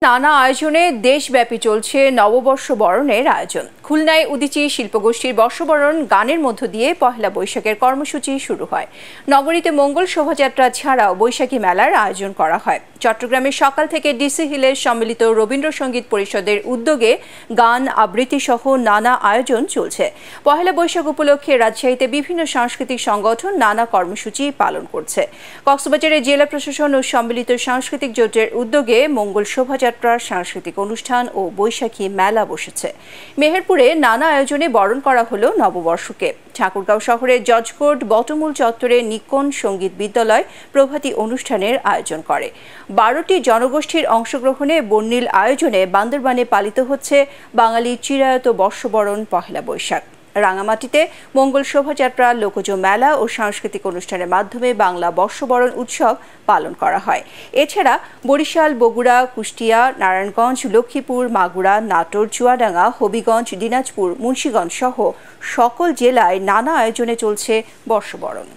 নানা আয়োজনে দেশব্যাপী চলছে নববর্ষ বরণের আয়োজন। খুলনায় উদীচী শিল্পগোষ্ঠীর বর্ষবরণ গানের মধ্য দিয়ে পহেলা বৈশাখের কর্মসূচি শুরু হয়। নগরীতে মঙ্গল শোভাযাত্রা ছাড়াও বৈশাখী মেলার আয়োজন করা হয়। চট্টগ্রামে সকাল থেকে ডিসি হিলের সম্মিলিত রবীন্দ্রসঙ্গীত পরিষদের উদ্যোগে গান আবৃত্তি সহ নানা আয়োজন চলছে। পহেলা বৈশাখ উপলক্ষে রাজশাহীতে বিভিন্ন সাংস্কৃতিক সংগঠন নানা কর্মসূচি পালন করছে। কক্সবাজারে জেলা প্রশাসন ও সম্মিলিত সাংস্কৃতিক জোটের উদ্যোগে মঙ্গল শোভাযাত্রা, সাংস্কৃতিক অনুষ্ঠান ও বৈশাখী মেলা বসেছে। মেহেরপুরে নানা আয়োজনে বরণ করা হলো নববর্ষকে। ঠাকুরগাঁও শহরের জজকোর্ট বটমূল চত্বরে নিকন সঙ্গীত বিদ্যালয় প্রভাতী অনুষ্ঠানের আয়োজন করে। 12টি জনগোষ্ঠীর অংশগ্রহণে বর্ণিল আয়োজনে বান্দরবানে পালিত হচ্ছে বাঙালি চিরায়ত বর্ষবরণ পহেলা বৈশাখ। রাঙামাটিতে মঙ্গল শোভাযাত্রা, লোকজ মেলা ও সাংস্কৃতিক অনুষ্ঠানের মাধ্যমে বাংলা বর্ষবরণ উৎসব পালন করা হয়। এছাড়া বরিশাল, বগুড়া, কুষ্টিয়া, নারায়ণগঞ্জ, লক্ষ্মীপুর, মাগুরা, নাটোর, চুয়াডাঙ্গা, হবিগঞ্জ, দিনাজপুর, মুন্সিগঞ্জ সহ সকল জেলায় নানা আয়োজনে চলছে বর্ষবরণ।